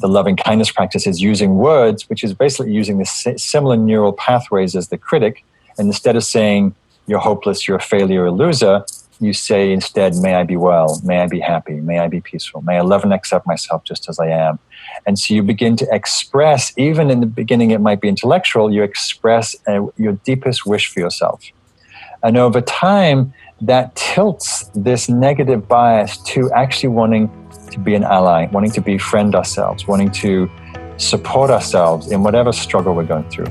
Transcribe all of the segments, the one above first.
the loving kindness practice is using words, which is basically using the similar neural pathways as the critic. And instead of saying, you're hopeless, you're a failure, a loser, you say instead, may I be well, may I be happy, may I be peaceful, may I love and accept myself just as I am. And so you begin to express, even in the beginning it might be intellectual, you express your deepest wish for yourself. And over time, that tilts this negative bias to actually wanting to be an ally, wanting to befriend ourselves, wanting to support ourselves in whatever struggle we're going through.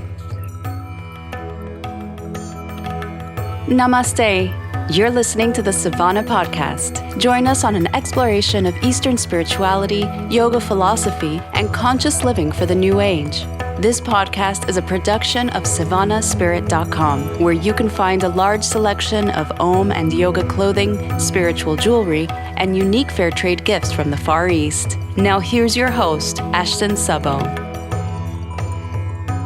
Namaste. You're listening to the Sivana podcast. Join us on an exploration of Eastern spirituality, yoga philosophy, and conscious living for the new age. This podcast is a production of SivanaSpirit.com, where you can find a large selection of Om and yoga clothing, spiritual jewelry, and unique fair trade gifts from the Far East. Now here's your host, Ashton Szabo.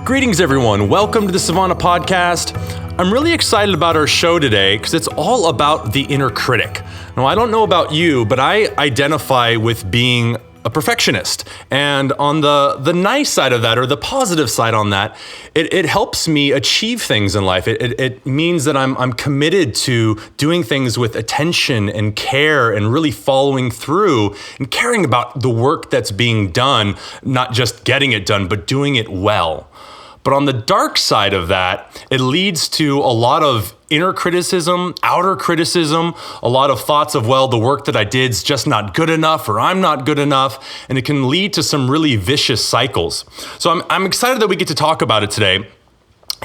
Greetings, everyone. Welcome to the Sivana podcast. I'm really excited about our show today because it's all about the inner critic. Now, I don't know about you, but I identify with being a perfectionist. And on the nice side of that, or the positive side on that, it helps me achieve things in life. It means that I'm committed to doing things with attention and care and really following through and caring about the work that's being done, not just getting it done, but doing it well. But on the dark side of that, it leads to a lot of inner criticism, outer criticism, a lot of thoughts of, well, the work that I did is just not good enough, or I'm not good enough, and it can lead to some really vicious cycles. So I'm excited that we get to talk about it today.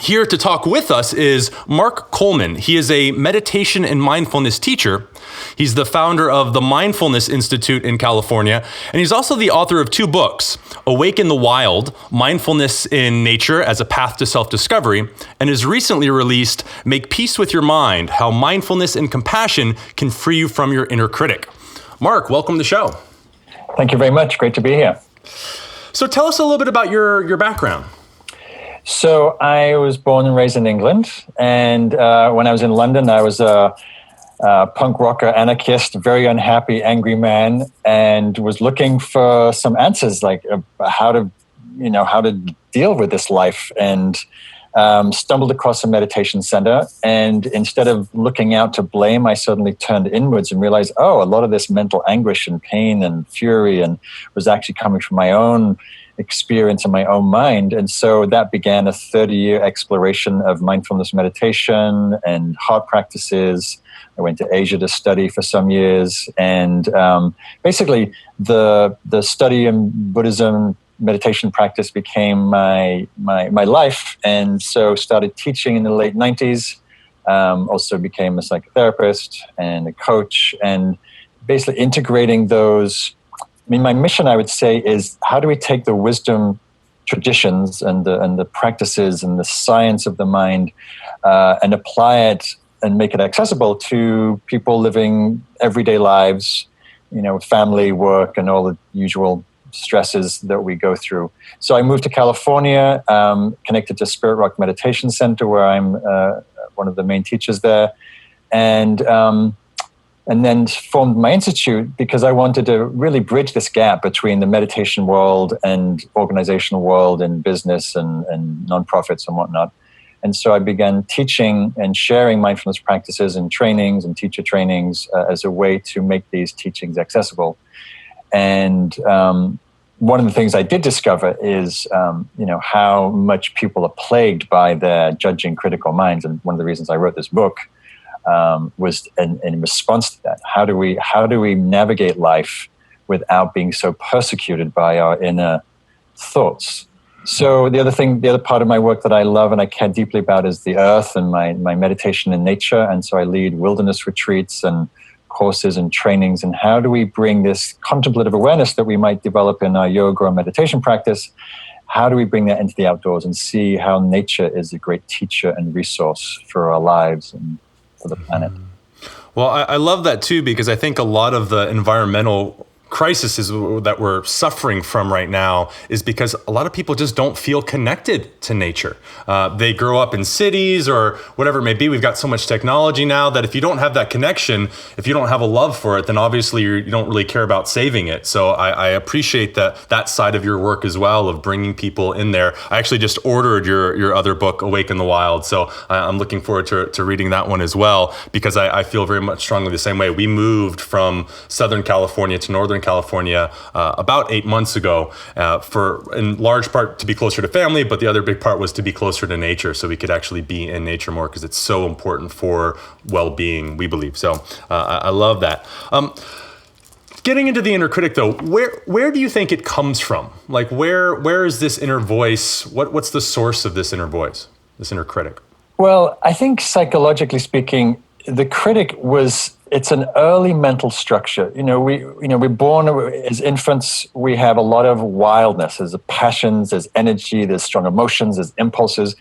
Here to talk with us is Mark Coleman. He is a meditation and mindfulness teacher. He's the founder of the Mindfulness Institute in California, and he's also the author of two books, Awake in the Wild, Mindfulness in Nature as a Path to Self-Discovery, and his recently released Make Peace with Your Mind, How Mindfulness and Compassion Can Free You from Your Inner Critic. Mark, welcome to the show. Thank you very much. Great to be here. So tell us a little bit about your background. So I was born and raised in England, and when I was in London, I was a punk rocker, anarchist, very unhappy, angry man, and was looking for some answers, like how to deal with this life, and stumbled across a meditation center. And instead of looking out to blame, I suddenly turned inwards and realized, a lot of this mental anguish and pain and fury and was actually coming from my own experience in my own mind. And so that began a 30-year exploration of mindfulness meditation and heart practices. I went to Asia to study for some years. And basically, the study in Buddhism meditation practice became my life. And so started teaching in the late 90s. Also became a psychotherapist and a coach, and basically integrating those. My mission, I would say, is how do we take the wisdom traditions and the practices and the science of the mind and apply it and make it accessible to people living everyday lives, family, work, and all the usual stresses that we go through. So I moved to California, connected to Spirit Rock Meditation Center, where I'm one of the main teachers there, and then formed my institute because I wanted to really bridge this gap between the meditation world and organizational world and business and nonprofits and whatnot. And so I began teaching and sharing mindfulness practices and trainings and teacher trainings as a way to make these teachings accessible. And one of the things I did discover is, how much people are plagued by their judging, critical minds. And one of the reasons I wrote this book was in response to that. How do we navigate life without being so persecuted by our inner thoughts? So the other part of my work that I love and I care deeply about is the earth and my meditation in nature. And so I lead wilderness retreats and courses and trainings. And how do we bring this contemplative awareness that we might develop in our yoga or meditation practice? How do we bring that into the outdoors and see how nature is a great teacher and resource for our lives and for the planet? Well, I love that too, because I think a lot of the environmental crisis that we're suffering from right now is because a lot of people just don't feel connected to nature. They grow up in cities or whatever it may be. We've got so much technology now that if you don't have that connection, if you don't have a love for it, then obviously you don't really care about saving it. So I appreciate that side of your work as well, of bringing people in there. I actually just ordered your other book, Awake in the Wild. So I'm looking forward to reading that one as well, because I feel very much strongly the same way. We moved from Southern California to Northern California about 8 months ago, for in large part to be closer to family, but the other big part was to be closer to nature, so we could actually be in nature more, because it's so important for well-being, we believe. So I love that. Getting into the inner critic, though, where do you think it comes from? Like, where is this inner voice? What's the source of this inner voice, this inner critic? Well, I think psychologically speaking, the critic it's an early mental structure. We're born as infants, we have a lot of wildness. There's passions, there's energy, there's strong emotions, there's impulses.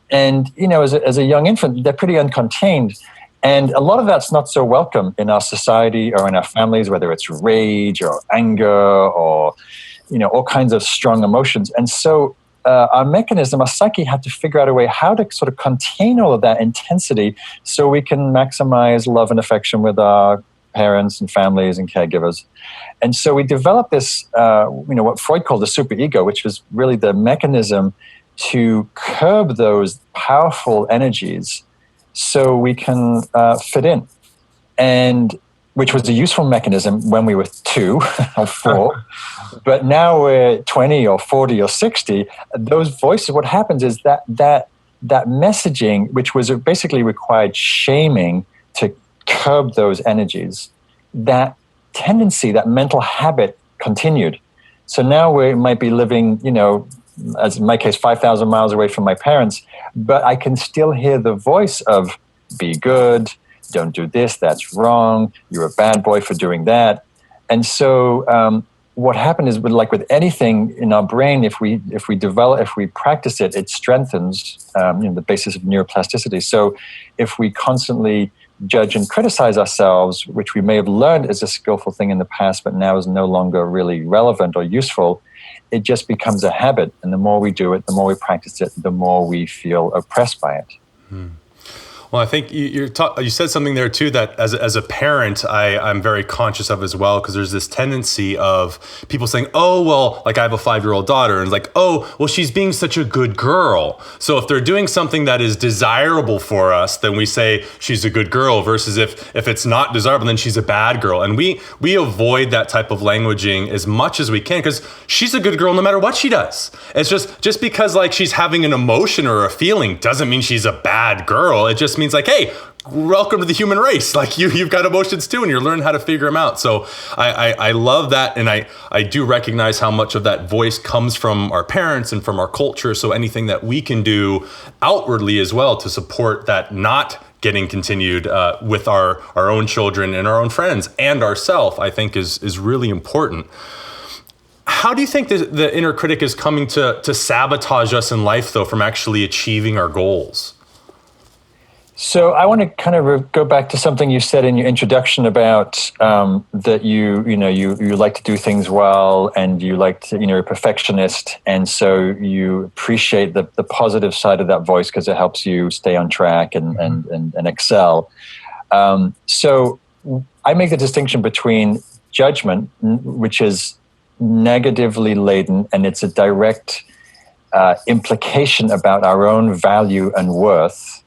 And, as a young infant, they're pretty uncontained. And a lot of that's not so welcome in our society or in our families, whether it's rage or anger or, all kinds of strong emotions. And so our mechanism, our psyche, had to figure out a way how to sort of contain all of that intensity so we can maximize love and affection with our parents and families and caregivers. And so we developed this, what Freud called the superego, which was really the mechanism to curb those powerful energies so we can fit in. And which was a useful mechanism when we were 2 or 4. But now we're 20 or 40 or 60. Those voices, what happens is that messaging, which was basically required shaming to curb those energies, that tendency, that mental habit continued. So now we might be living, as in my case, 5,000 miles away from my parents, but I can still hear the voice of be good, don't do this, that's wrong, you're a bad boy for doing that. And so what happened is, with anything in our brain, if we practice it, it strengthens the basis of neuroplasticity. So if we constantly judge and criticize ourselves, which we may have learned as a skillful thing in the past, but now is no longer really relevant or useful, it just becomes a habit. And the more we do it, the more we practice it, the more we feel oppressed by it. Well, I think you said something there too that as a parent, I'm very conscious of as well, because there's this tendency of people saying, oh, well, like I have a 5-year-old daughter, and like, oh, well, she's being such a good girl. So if they're doing something that is desirable for us, then we say she's a good girl, versus if it's not desirable, then she's a bad girl. And we avoid that type of languaging as much as we can, because she's a good girl no matter what she does. It's just because like she's having an emotion or a feeling doesn't mean she's a bad girl. It just means like, hey, welcome to the human race. Like you've got emotions too, and you're learning how to figure them out. So I love that. And I do recognize how much of that voice comes from our parents and from our culture. So anything that we can do outwardly as well to support that not getting continued with our own children and our own friends and ourselves, I think is really important. How do you think the inner critic is coming to sabotage us in life, though, from actually achieving our goals? So I want to kind of go back to something you said in your introduction about that you like to do things well, and you like to, you're a perfectionist, and so you appreciate the positive side of that voice because it helps you stay on track and excel. So I make the distinction between judgment, which is negatively laden, and it's a direct implication about our own value and worth,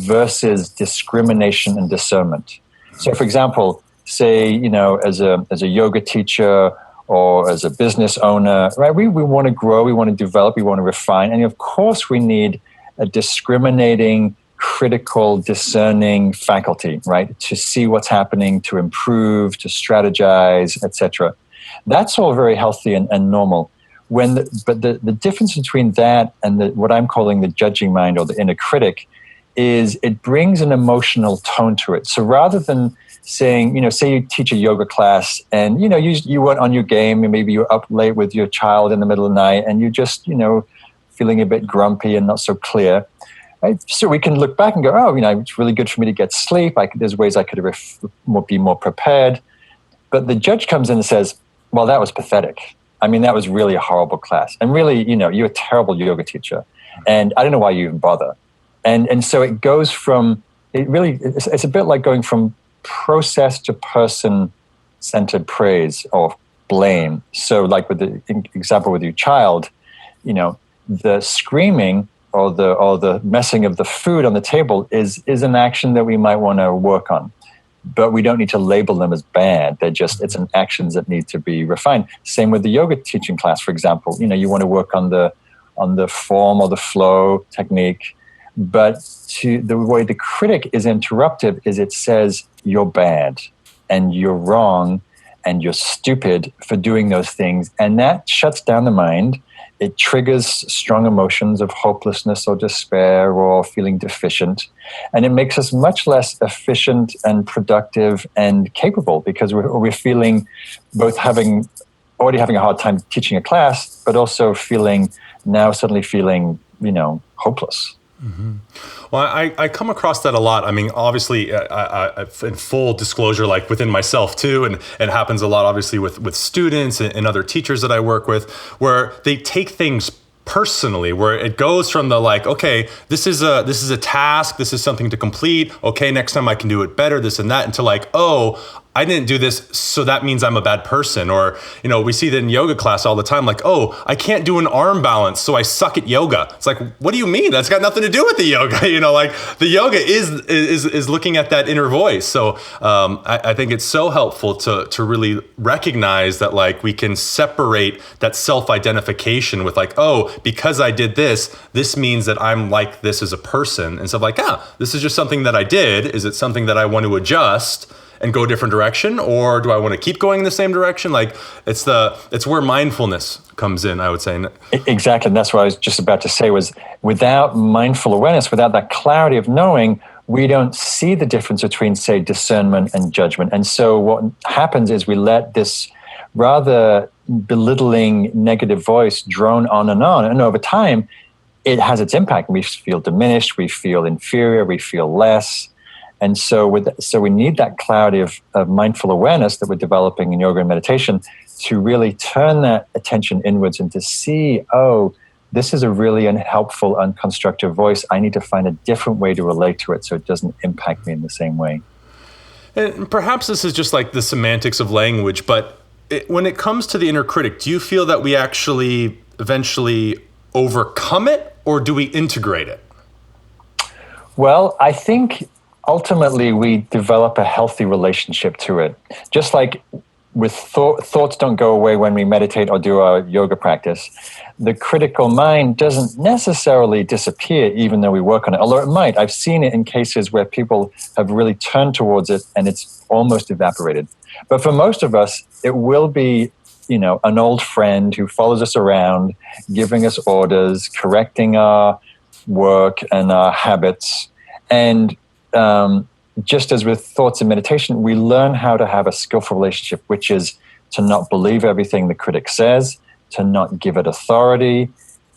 versus discrimination and discernment. So, for example, say, as a yoga teacher or as a business owner, right? We want to grow, we want to develop, we want to refine, and of course, we need a discriminating, critical, discerning faculty, right? To see what's happening, to improve, to strategize, etc. That's all very healthy and normal. But the difference between that and what I'm calling the judging mind or the inner critic is it brings an emotional tone to it. So rather than saying, say you teach a yoga class and, you weren't on your game and maybe you're up late with your child in the middle of the night and you're just, feeling a bit grumpy and not so clear. Right? So we can look back and go, oh, it's really good for me to get sleep. There's ways I could be more prepared. But the judge comes in and says, well, that was pathetic. I mean, that was really a horrible class. And really, you're a terrible yoga teacher. And I don't know why you even bother. And so it goes from, it's a bit like going from process to person-centered praise or blame. So like with the example with your child, the screaming or the messing of the food on the table is an action that we might want to work on. But we don't need to label them as bad. It's an actions that need to be refined. Same with the yoga teaching class, for example. You want to work on the form or the flow technique. But the way the critic is interruptive is it says you're bad and you're wrong and you're stupid for doing those things. And that shuts down the mind. It triggers strong emotions of hopelessness or despair or feeling deficient. And it makes us much less efficient and productive and capable because we're feeling both already having a hard time teaching a class, but also suddenly feeling, hopeless. Mm-hmm. Well, I come across that a lot. I mean, obviously, I in full disclosure, like within myself too, and it happens a lot, obviously, with students and other teachers that I work with, where they take things personally, where it goes from the like, okay, this is a task, this is something to complete. Okay, next time I can do it better, this and that, until like, oh, I didn't do this, so that means I'm a bad person. Or, we see that in yoga class all the time, like, oh, I can't do an arm balance, so I suck at yoga. It's like, what do you mean? That's got nothing to do with the yoga. Like the yoga is looking at that inner voice. So I think it's so helpful to really recognize that like we can separate that self-identification with like, oh, because I did this means that I'm like this as a person. And so like, this is just something that I did. Is it something that I want to adjust and go a different direction, or do I want to keep going in the same direction? Like it's where mindfulness comes in, I would say. Exactly. And that's what I was just about to say was without mindful awareness, without that clarity of knowing, we don't see the difference between, say, discernment and judgment. And so what happens is we let this rather belittling negative voice drone on. And over time, it has its impact. We feel diminished, we feel inferior, we feel less. And so we need that clarity of mindful awareness that we're developing in yoga and meditation to really turn that attention inwards and to see, oh, this is a really unhelpful, unconstructive voice. I need to find a different way to relate to it so it doesn't impact me in the same way. And perhaps this is just like the semantics of language, but when it comes to the inner critic, do you feel that we actually eventually overcome it, or do we integrate it? Well, I think ultimately we develop a healthy relationship to it. Just like with thoughts don't go away when we meditate or do our yoga practice, the critical mind doesn't necessarily disappear even though we work on it, although it might. I've seen it in cases where people have really turned towards it and it's almost evaporated. But for most of us, it will be, an old friend who follows us around, giving us orders, correcting our work and our habits. And just as with thoughts and meditation, we learn how to have a skillful relationship, which is to not believe everything the critic says, to not give it authority,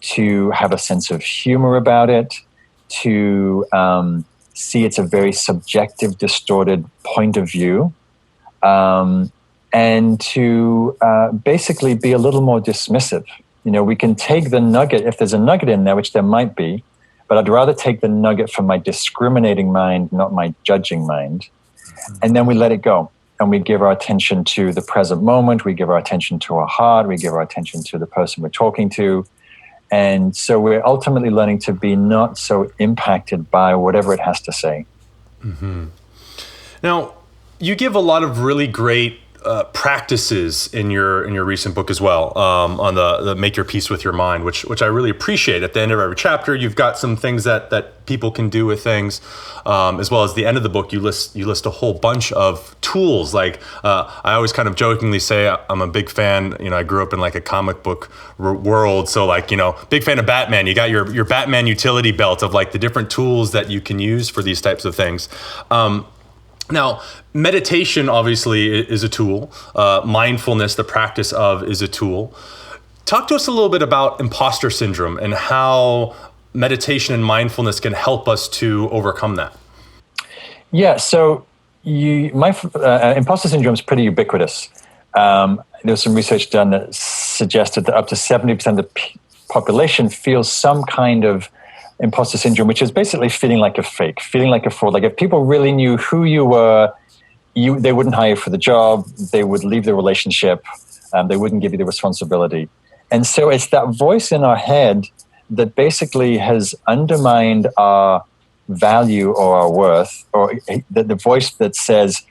to have a sense of humor about it, to see it's a very subjective, distorted point of view, and to basically be a little more dismissive. We can take the nugget, if there's a nugget in there, which there might be, but I'd rather take the nugget from my discriminating mind, not my judging mind. And then we let it go. And we give our attention to the present moment. We give our attention to our heart. We give our attention to the person we're talking to. And so we're ultimately learning to be not so impacted by whatever it has to say. Mm-hmm. Now, you give a lot of really great practices in your recent book as well, on the Make Your Peace with Your Mind, which I really appreciate. At the end of every chapter, you've got some things that people can do with things, as well as the end of the book, you list a whole bunch of tools. Like I always kind of jokingly say I'm a big fan. I grew up in like a comic book world, so like big fan of Batman. You got your Batman utility belt of like the different tools that you can use for these types of things. Now, meditation obviously is a tool. Mindfulness, the practice of, is a tool. Talk to us a little bit about imposter syndrome and how meditation and mindfulness can help us to overcome that. Yeah, so imposter syndrome is pretty ubiquitous. there was some research done that suggested that up to 70% of the population feels some kind of imposter syndrome, which is basically feeling like a fake, feeling like a fraud. Like if people really knew who you were, they wouldn't hire you for the job, they would leave the relationship, they wouldn't give you the responsibility. And so it's that voice in our head that basically has undermined our value or our worth, or the voice that says,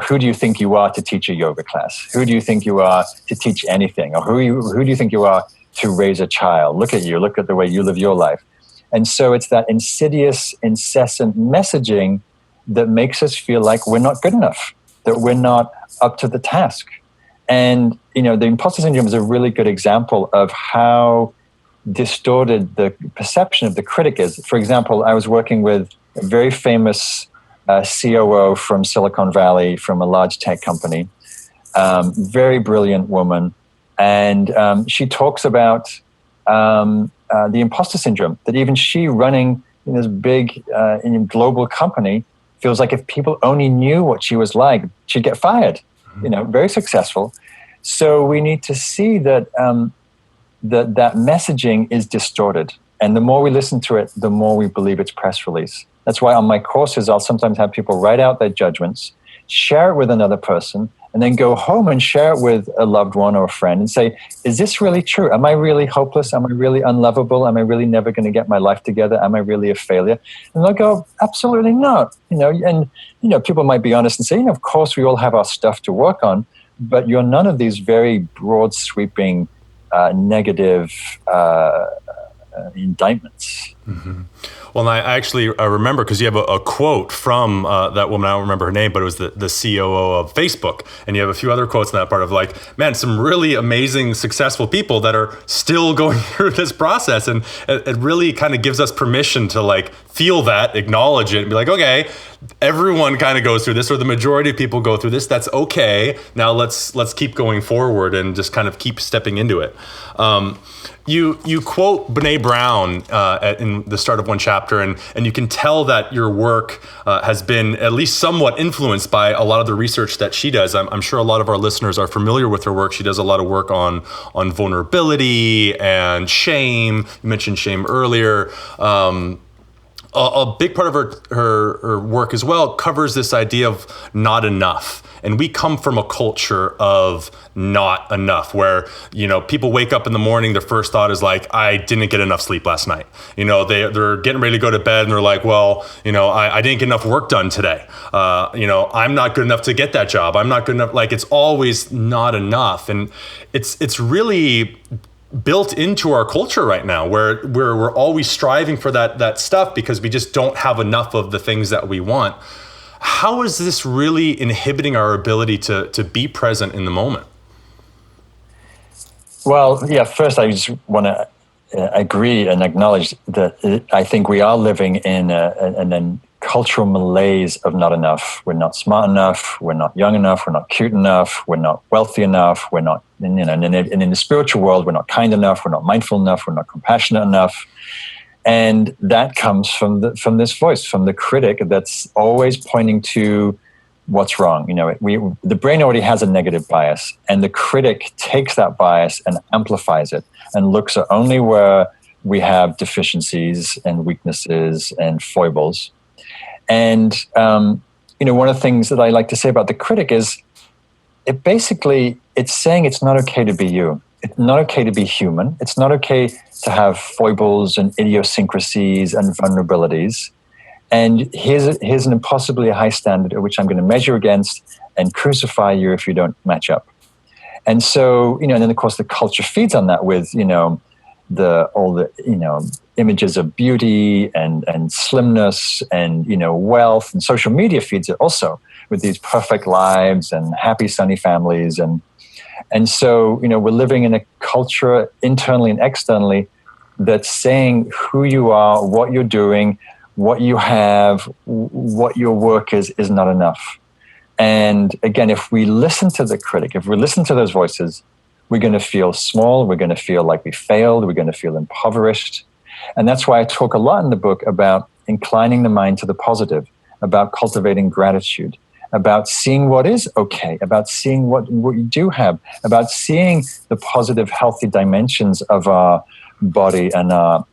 who do you think you are to teach a yoga class? Who do you think you are to teach anything? Or who do you think you are to raise a child? Look at you, look at the way you live your life. And so it's that insidious, incessant messaging that makes us feel like we're not good enough, that we're not up to the task. And, the imposter syndrome is a really good example of how distorted the perception of the critic is. For example, I was working with a very famous COO from Silicon Valley, from a large tech company, very brilliant woman. And she talks about the imposter syndrome, that even she running in this big global company feels like if people only knew what she was like, she'd get fired, very successful. So we need to see that that messaging is distorted. And the more we listen to it, the more we believe it's press release. That's why on my courses, I'll sometimes have people write out their judgments, share it with another person, and then go home and share it with a loved one or a friend and say, is this really true? Am I really hopeless? Am I really unlovable? Am I really never going to get my life together? Am I really a failure? And they'll go, absolutely not. And people might be honest and say, of course we all have our stuff to work on, but you're none of these very broad sweeping negative indictments. Mm-hmm. Well, I actually remember, because you have a quote from that woman. I don't remember her name, but it was the COO of Facebook. And you have a few other quotes in that part of like, man, some really amazing, successful people that are still going through this process. And it really kind of gives us permission to like feel that, acknowledge it, and be like, okay, everyone kind of goes through this, or the majority of people go through this. That's okay. Now let's keep going forward and just kind of keep stepping into it. You quote Brene Brown in the start of one chapter, and you can tell that your work has been at least somewhat influenced by a lot of the research that she does. I'm sure a lot of our listeners are familiar with her work. She does a lot of work on vulnerability and shame. You mentioned shame earlier. A big part of her work as well covers this idea of not enough. And we come from a culture of not enough, where, people wake up in the morning, their first thought is like, I didn't get enough sleep last night. They're getting ready to go to bed and they're like, well, I didn't get enough work done today. I'm not good enough to get that job. I'm not good enough. Like, it's always not enough. And it's really built into our culture right now, where we're always striving for that stuff because we just don't have enough of the things that we want. How is this really inhibiting our ability to be present in the moment? Well, yeah, first I just want to agree and acknowledge that I think we are living in a cultural malaise of not enough. We're not smart enough. We're not young enough. We're not cute enough. We're not wealthy enough. We're not, and in the spiritual world, we're not kind enough. We're not mindful enough. We're not compassionate enough. And that comes from this voice, from the critic that's always pointing to what's wrong. The brain already has a negative bias, and the critic takes that bias and amplifies it and looks at only where we have deficiencies and weaknesses and foibles. And, one of the things that I like to say about the critic is it's saying it's not okay to be you. It's not okay to be human. It's not okay to have foibles and idiosyncrasies and vulnerabilities. And here's an impossibly high standard at which I'm going to measure against and crucify you if you don't match up. And so, and then of course the culture feeds on that with, all the images of beauty and slimness and wealth, and social media feeds it also with these perfect lives and happy sunny families, and so we're living in a culture internally and externally that's saying who you are, what you're doing, what you have, what your work is not enough. And again, if we listen to the critic, if we listen to those voices, we're going to feel small, we're going to feel like we failed, we're going to feel impoverished. And that's why I talk a lot in the book about inclining the mind to the positive, about cultivating gratitude, about seeing what is okay, about seeing what you do have, about seeing the positive, healthy dimensions of our body and our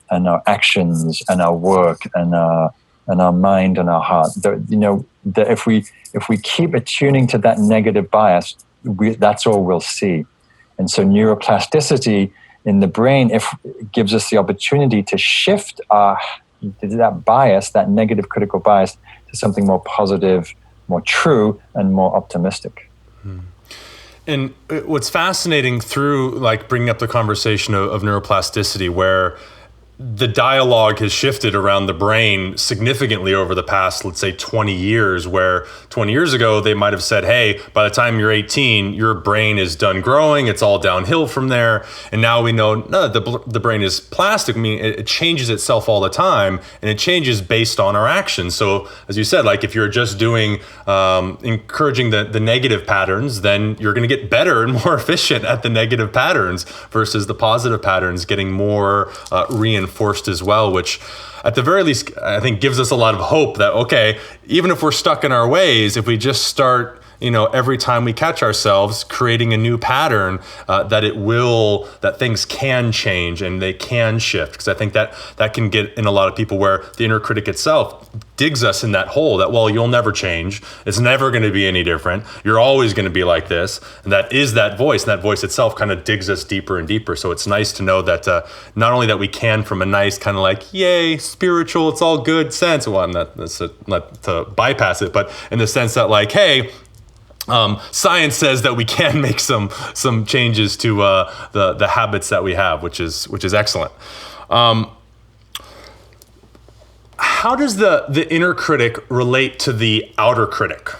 actions and our work and our mind and our heart. That if we keep attuning to that negative bias, that's all we'll see. And so neuroplasticity in the brain gives us the opportunity to shift that bias, that negative critical bias, to something more positive, more true, and more optimistic. And what's fascinating through like bringing up the conversation of neuroplasticity, where the dialogue has shifted around the brain significantly over the past, let's say 20 years, where 20 years ago, they might have said, hey, by the time you're 18, your brain is done growing. It's all downhill from there. And now we know, no, the brain is plastic. I mean, it changes itself all the time, and it changes based on our actions. So as you said, like if you're just doing, encouraging the negative patterns, then you're going to get better and more efficient at the negative patterns versus the positive patterns getting more reinforced as well, which at the very least, I think gives us a lot of hope that, okay, even if we're stuck in our ways, if we just start, every time we catch ourselves creating a new pattern, that things can change and they can shift. Because I think that can get in a lot of people where the inner critic itself digs us in that hole that, well, you'll never change. It's never going to be any different. You're always going to be like this. And that is that voice. And that voice itself kind of digs us deeper and deeper. So it's nice to know that not only that we can, from a nice kind of like, yay, spiritual, it's all good sense. Well, not to bypass it, but in the sense that like, hey, science says that we can make some changes to the habits that we have, which is excellent. How does the inner critic relate to the outer critic,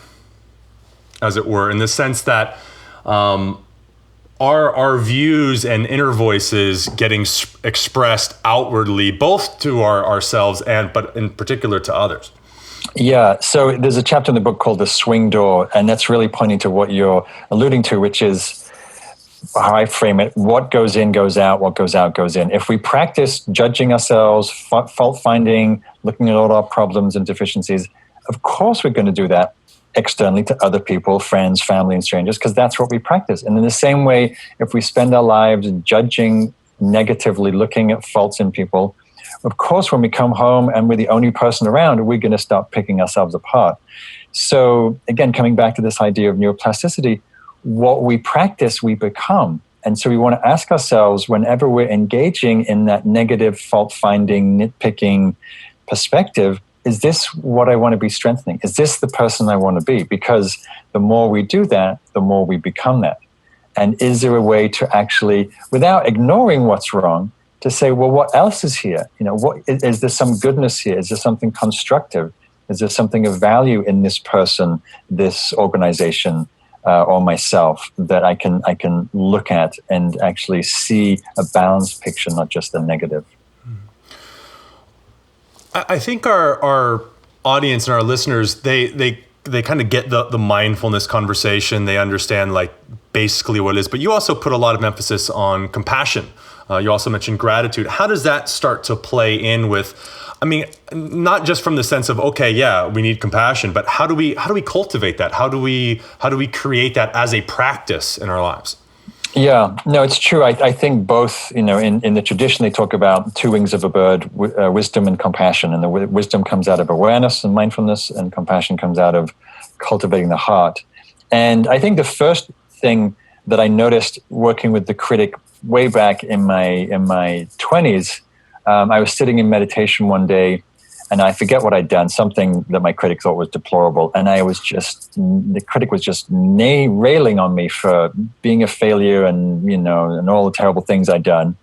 as it were, in the sense that our views and inner voices getting expressed outwardly, both to ourselves but in particular to others? Yeah, so there's a chapter in the book called The Swing Door, and that's really pointing to what you're alluding to, which is how I frame it: what goes in goes out, what goes out goes in. If we practice judging ourselves, fault-finding, looking at all our problems and deficiencies, of course we're going to do that externally to other people, friends, family, and strangers, because that's what we practice. And in the same way, if we spend our lives judging negatively, looking at faults in people, of course, when we come home and we're the only person around, we're going to start picking ourselves apart. So again, coming back to this idea of neuroplasticity, what we practice, we become. And so we want to ask ourselves, whenever we're engaging in that negative fault-finding, nitpicking perspective, is this what I want to be strengthening? Is this the person I want to be? Because the more we do that, the more we become that. And is there a way to actually, without ignoring what's wrong, to say, well, what else is here? What is there some goodness here? Is there something constructive? Is there something of value in this person, this organization, or myself that I can look at and actually see a balanced picture, not just the negative? I think our audience and our listeners, they kind of get the mindfulness conversation. They understand like basically what it is, but you also put a lot of emphasis on compassion. You also mentioned gratitude. How does that start to play in with, I mean, not just from the sense of, okay, yeah, we need compassion, but how do we cultivate that? How do we create that as a practice in our lives? Yeah, no, it's true. I think both, in the tradition, they talk about two wings of a bird, wisdom and compassion. And the wisdom comes out of awareness and mindfulness, and compassion comes out of cultivating the heart. And I think the first thing that I noticed working with the critic way back in my 20s, I was sitting in meditation one day, and I forget what I'd done, something that my critic thought was deplorable. And the critic was just railing on me for being a failure and all the terrible things I'd done.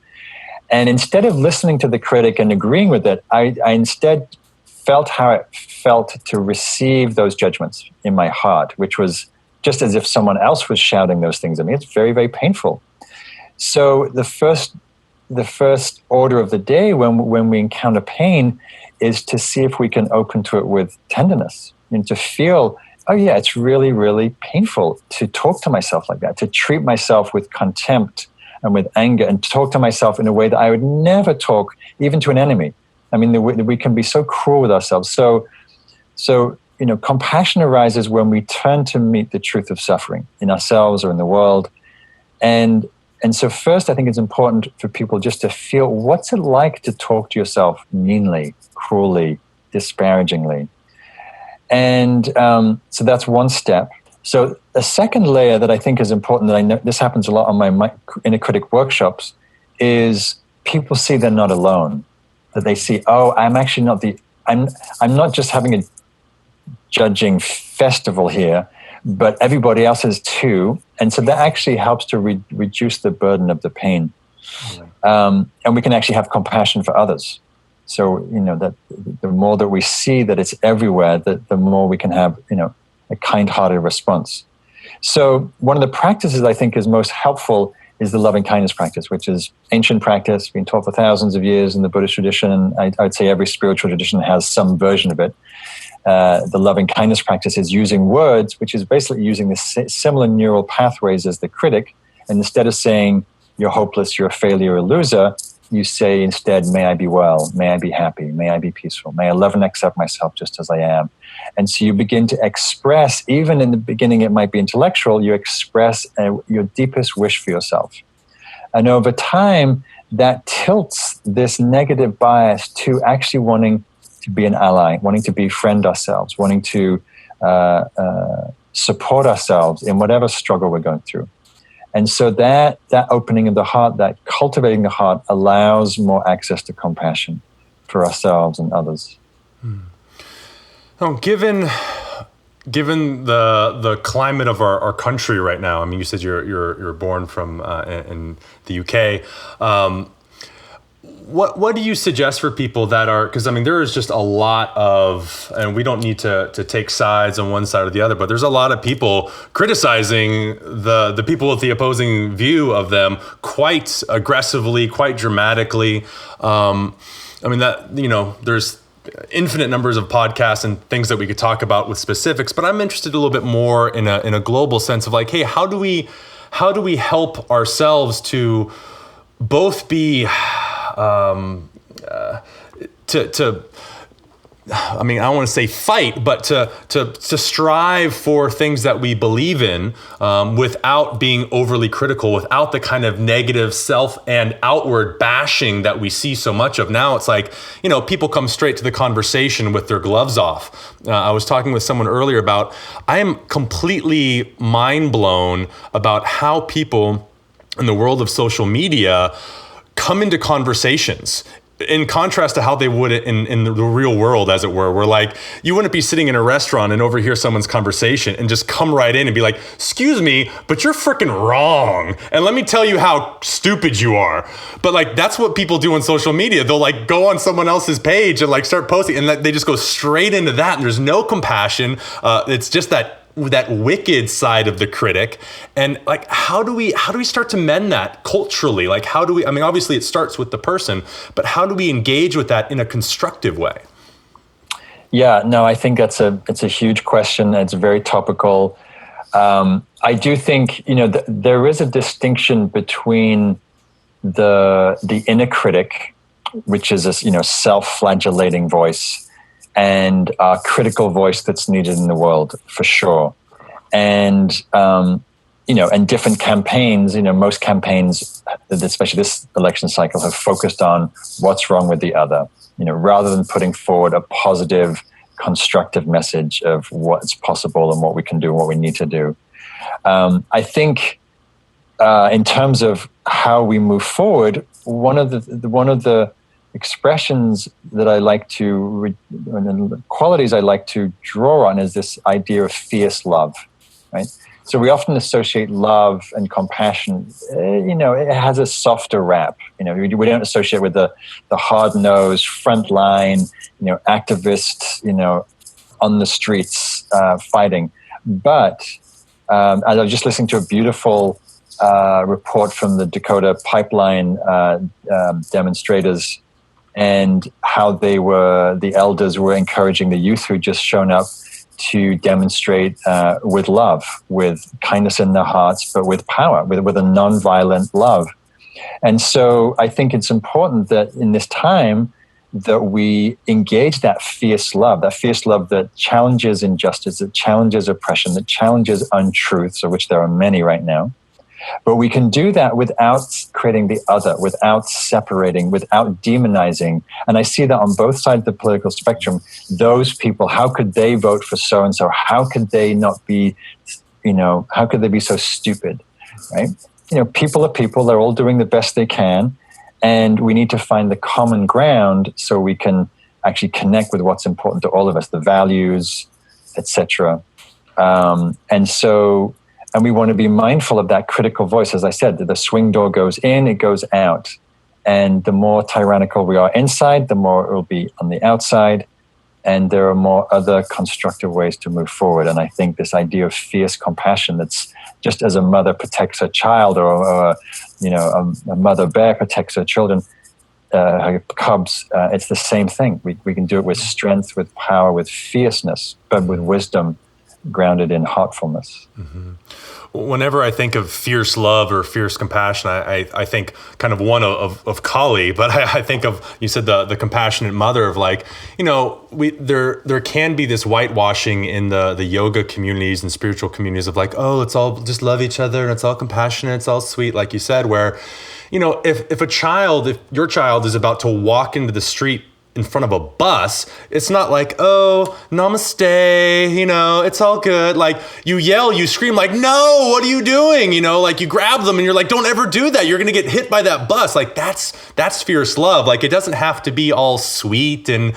And instead of listening to the critic and agreeing with it, I instead felt how it felt to receive those judgments in my heart, which was just as if someone else was shouting those things at me. It's very, very painful. So the first order of the day when we encounter pain is to see if we can open to it with tenderness and to feel, oh yeah, it's really, really painful to talk to myself like that, to treat myself with contempt and with anger, and talk to myself in a way that I would never talk even to an enemy. I mean, we can be so cruel with ourselves. So compassion arises when we turn to meet the truth of suffering in ourselves or in the world. And so first, I think it's important for people just to feel, what's it like to talk to yourself meanly, cruelly, disparagingly? And so that's one step. So a second layer that I think is important, that I know this happens a lot on my inner critic workshops, is people see they're not alone. That they see, oh, I'm actually not I'm not just having a judging festival here, but everybody else is too. And so that actually helps to reduce the burden of the pain. And we can actually have compassion for others. So, that the more that we see that it's everywhere, the more we can have, a kind-hearted response. So one of the practices I think is most helpful is the loving kindness practice, which is ancient practice, been taught for thousands of years in the Buddhist tradition. I would say every spiritual tradition has some version of it. The loving kindness practice is using words, which is basically using the similar neural pathways as the critic. And instead of saying, you're hopeless, you're a failure, you're a loser, you say instead, may I be well, may I be happy, may I be peaceful, may I love and accept myself just as I am. And so you begin to express, even in the beginning it might be intellectual, you express your deepest wish for yourself. And over time, that tilts this negative bias to actually wanting to be an ally, wanting to befriend ourselves, wanting to support ourselves in whatever struggle we're going through. And so that opening of the heart, that cultivating the heart, allows more access to compassion for ourselves and others. Now, given the climate of our country right now, I mean, you said you're born from in the UK. What do you suggest for people that are, because I mean, there is just a lot of, and we don't need to take sides on one side or the other, but there's a lot of people criticizing the people with the opposing view of them quite aggressively, quite dramatically. I mean, that, there's infinite numbers of podcasts and things that we could talk about with specifics, but I'm interested a little bit more in a global sense of like, hey, how do we help ourselves to both be I mean, I don't want to say fight, but to strive for things that we believe in without being overly critical, without the kind of negative self and outward bashing that we see so much of now. It's like, people come straight to the conversation with their gloves off. I was talking with someone earlier about, I am completely mind blown about how people in the world of social media come into conversations in contrast to how they would in the real world, as it were, where like, you wouldn't be sitting in a restaurant and overhear someone's conversation and just come right in and be like, excuse me, but you're freaking wrong. And let me tell you how stupid you are. But like, that's what people do on social media. They'll like go on someone else's page and like start posting, and they just go straight into that. And there's no compassion. It's just that wicked side of the critic. And like, how do we start to mend that culturally? Like, I mean, obviously it starts with the person, but how do we engage with that in a constructive way? Yeah, no, I think it's a huge question. It's very topical. I do think, there is a distinction between the inner critic, which is a, self-flagellating voice, and a critical voice that's needed in the world, for sure. And, and different campaigns, most campaigns, especially this election cycle, have focused on what's wrong with the other, rather than putting forward a positive, constructive message of what's possible and what we can do and what we need to do. I think in terms of how we move forward, one of the expressions that I like to, and qualities I like to draw on, is this idea of fierce love, right? So we often associate love and compassion, it has a softer rap. We don't associate with the hard-nosed, frontline, activist, on the streets fighting. But as I was just listening to a beautiful report from the Dakota pipeline demonstrators, and how the elders were encouraging the youth who just shown up to demonstrate with love, with kindness in their hearts, but with power, with a nonviolent love. And so I think it's important that in this time that we engage that fierce love that challenges injustice, that challenges oppression, that challenges untruths, of which there are many right now. But we can do that without creating the other, without separating, without demonizing. And I see that on both sides of the political spectrum. Those people, how could they vote for so-and-so? How could they not be, how could they be so stupid, right? People are people. They're all doing the best they can. And we need to find the common ground so we can actually connect with what's important to all of us, the values, etc. And we want to be mindful of that critical voice. As I said, the swing door goes in, it goes out. And the more tyrannical we are inside, the more it will be on the outside. And there are more other constructive ways to move forward. And I think this idea of fierce compassion, that's just as a mother protects her child, or a mother bear protects her children, her cubs, it's the same thing. We can do it with strength, with power, with fierceness, but with wisdom grounded in heartfulness. Mm-hmm. Whenever I think of fierce love or fierce compassion, I think kind of one of Kali, but I think of, you said the compassionate mother of there can be this whitewashing in the yoga communities and spiritual communities of let's all just love each other and it's all compassionate, it's all sweet, like you said, where, if your child is about to walk into the street in front of a bus, it's not like, oh, namaste, it's all good. Like, you yell, you scream, like, no, what are you doing? You grab them and you're like, don't ever do that. You're going to get hit by that bus. Like, that's fierce love. Like, it doesn't have to be all sweet and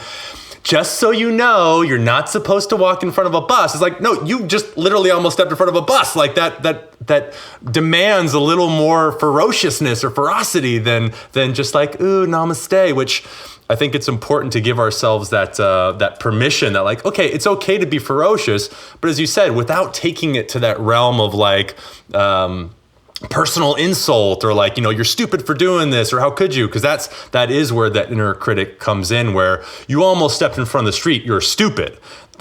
just so you know, you're not supposed to walk in front of a bus. It's like, no, you just literally almost stepped in front of a bus. Like that demands a little more ferociousness or ferocity than just like, ooh, namaste, which I think it's important to give ourselves that permission that okay, it's okay to be ferocious, but as you said, without taking it to that realm of personal insult or you're stupid for doing this, or how could you? Because that is where that inner critic comes in, where you almost stepped in front of the street, you're stupid.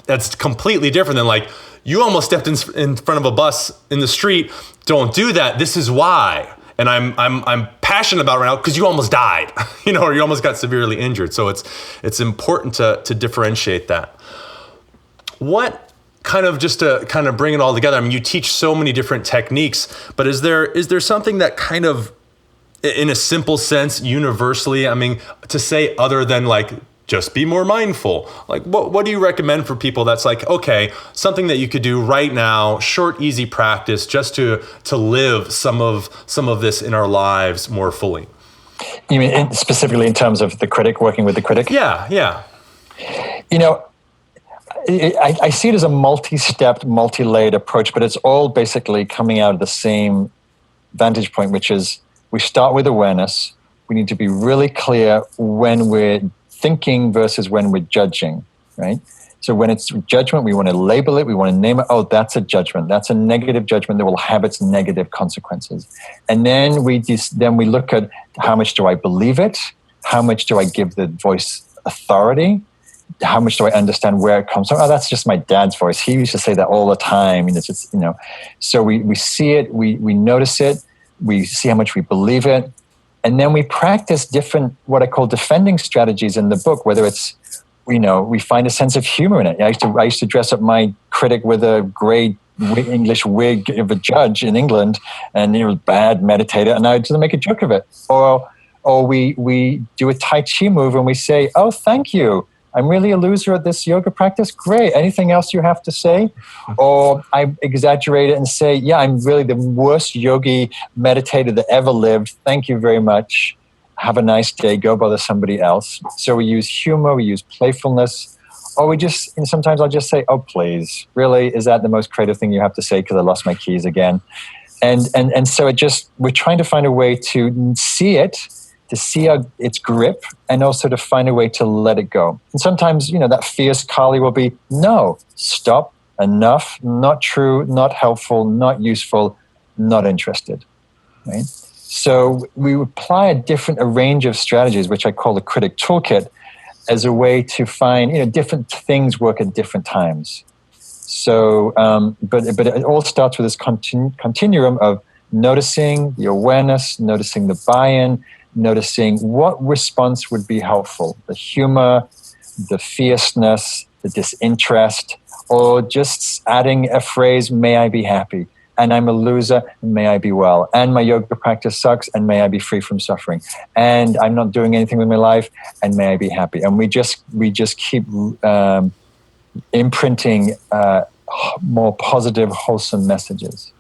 That's completely different than you almost stepped in front of a bus in the street, don't do that, this is why. And I'm passionate about it right now because you almost died, or you almost got severely injured. So it's important to differentiate that. What just to bring it all together, I mean, you teach so many different techniques, but is there something that in a simple sense, universally, I mean, to say other than just be more mindful? What do you recommend for people that's okay, something that you could do right now, short, easy practice, just to live some of this in our lives more fully? You mean specifically in terms of the critic, working with the critic? Yeah. I see it as a multi-stepped, multi-layered approach, but it's all basically coming out of the same vantage point, which is we start with awareness. We need to be really clear when we're thinking versus when we're judging, right? So when it's judgment, we want to label it, we want to name it. Oh, that's a judgment. That's a negative judgment that will have its negative consequences. And then we look at how much do I believe it? How much do I give the voice authority? How much do I understand where it comes from? Oh, that's just my dad's voice. He used to say that all the time. It's just, So we see it, we notice it, we see how much we believe it. And then we practice different, what I call defending strategies in the book, whether it's, we find a sense of humor in it. I used to dress up my critic with a gray English wig of a judge in England, and he was bad meditator, and I just make a joke of it. Or we do a Tai Chi move and we say, oh, thank you. I'm really a loser at this yoga practice. Great. Anything else you have to say? Or I exaggerate it and say, yeah, I'm really the worst yogi meditator that ever lived. Thank you very much. Have a nice day. Go bother somebody else. So we use humor, we use playfulness, or sometimes I'll just say, oh, please, really? Is that the most creative thing you have to say? Because I lost my keys again. And so we're trying to find a way to see it, to see its grip, and also to find a way to let it go. And sometimes, that fierce Kali will be, no, stop, enough, not true, not helpful, not useful, not interested, right? So we apply a range of strategies, which I call the Critic Toolkit, as a way to find, different things work at different times. So, but it all starts with this continuum of noticing the awareness, noticing the buy-in, noticing what response would be helpful, the humor, the fierceness, the disinterest, or just adding a phrase, may I be happy, and I'm a loser, and may I be well, and my yoga practice sucks, and may I be free from suffering, and I'm not doing anything with my life, and may I be happy. And we just keep imprinting more positive, wholesome messages.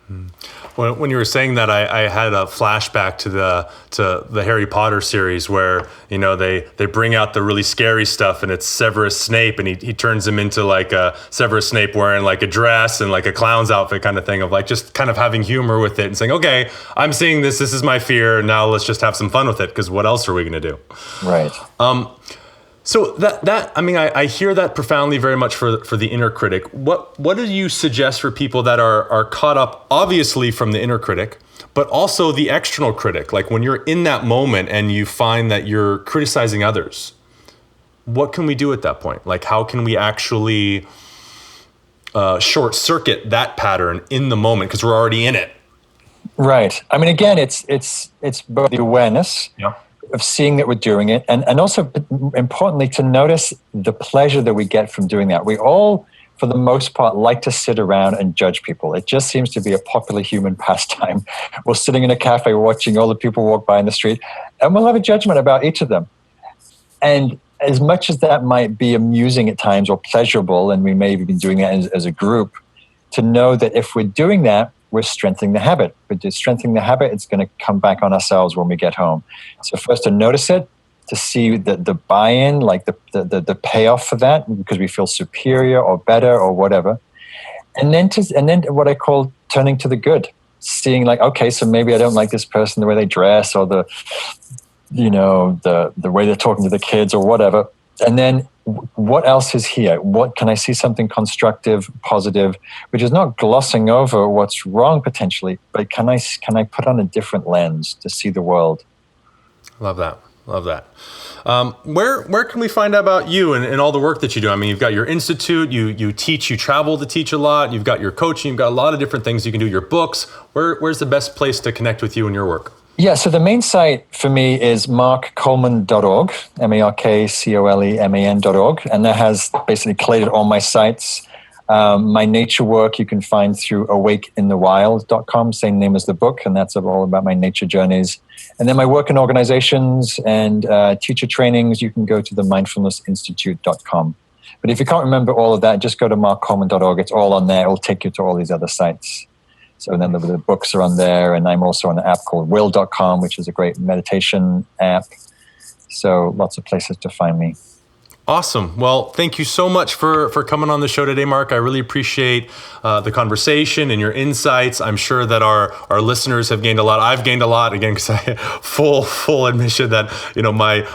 When you were saying that, I had a flashback to the Harry Potter series where, they bring out the really scary stuff, and it's Severus Snape, and he turns him into like a Severus Snape wearing like a dress and like a clown's outfit kind of thing, of like just kind of having humor with it and saying, okay, I'm seeing this is my fear, now let's just have some fun with it, because what else are we going to do? Right. So I hear that profoundly very much for the inner critic. What do you suggest for people that are caught up obviously from the inner critic, but also the external critic? Like when you're in that moment and you find that you're criticizing others, what can we do at that point? Like how can we actually short circuit that pattern in the moment, because we're already in it? Right. I mean, again, it's both the awareness. Yeah. Of seeing that we're doing it, and also importantly to notice the pleasure that we get from doing that. We all, for the most part, like to sit around and judge people. It just seems to be a popular human pastime. We're sitting in a cafe watching all the people walk by in the street, and we'll have a judgment about each of them. And as much as that might be amusing at times or pleasurable, and we may have been doing that as a group, to know that if we're doing that, we're strengthening the habit. If we're strengthening the habit, it's going to come back on ourselves when we get home. So first to notice it, to see the buy-in, like the payoff for that, because we feel superior or better or whatever. And then what I call turning to the good, seeing like, okay, so maybe I don't like this person, the way they dress, or the way they're talking to the kids or whatever. And then what else is here? What can I see something constructive, positive, which is not glossing over what's wrong potentially, but can I put on a different lens to see the world? Love that. Where can we find out about you and all the work that you do? I mean, you've got your institute, you teach, you travel to teach a lot, you've got your coaching, you've got a lot of different things you can do, your books. Where's the best place to connect with you and your work? Yeah, so the main site for me is markcoleman.org, markcoleman.org, and that has basically collated all my sites. My nature work you can find through awakeinthewild.com, same name as the book, and that's all about my nature journeys. And then my work in organizations and teacher trainings, you can go to the mindfulnessinstitute.com. But if you can't remember all of that, just go to markcoleman.org. It's all on there. It'll take you to all these other sites. So then the books are on there, and I'm also on an app called will.com, which is a great meditation app. So lots of places to find me. Awesome. Well, thank you so much for coming on the show today, Mark. I really appreciate the conversation and your insights. I'm sure that our listeners have gained a lot. I've gained a lot, again, because I full admission that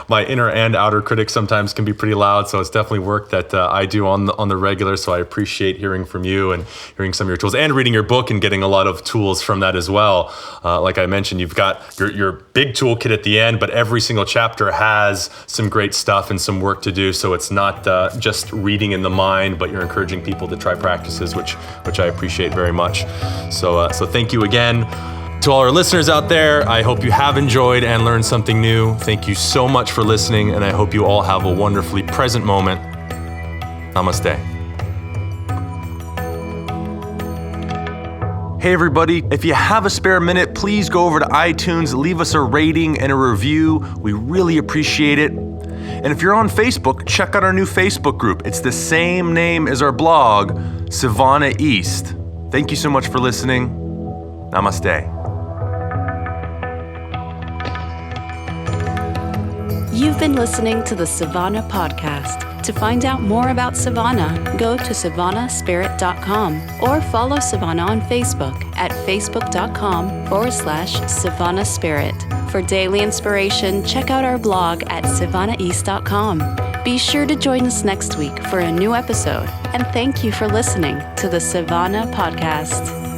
my inner and outer critic sometimes can be pretty loud. So it's definitely work that I do on the regular. So I appreciate hearing from you and hearing some of your tools and reading your book and getting a lot of tools from that as well. Like I mentioned, you've got your big toolkit at the end, but every single chapter has some great stuff and some work to do. So it's not just reading in the mind, but you're encouraging people to try practices, which I appreciate very much. So thank you again. To all our listeners out there, I hope you have enjoyed and learned something new. Thank you so much for listening, and I hope you all have a wonderfully present moment. Namaste. Hey everybody, if you have a spare minute, please go over to iTunes, leave us a rating and a review. We really appreciate it. And if you're on Facebook, check out our new Facebook group. It's the same name as our blog, Sivana East. Thank you so much for listening. Namaste. You've been listening to the Sivana podcast. To find out more about Sivana, go to savanaspirit.com or follow Sivana on Facebook at facebook.com/SivanaSpirit. For daily inspiration, check out our blog at savanaeast.com. Be sure to join us next week for a new episode, and thank you for listening to the Sivana podcast.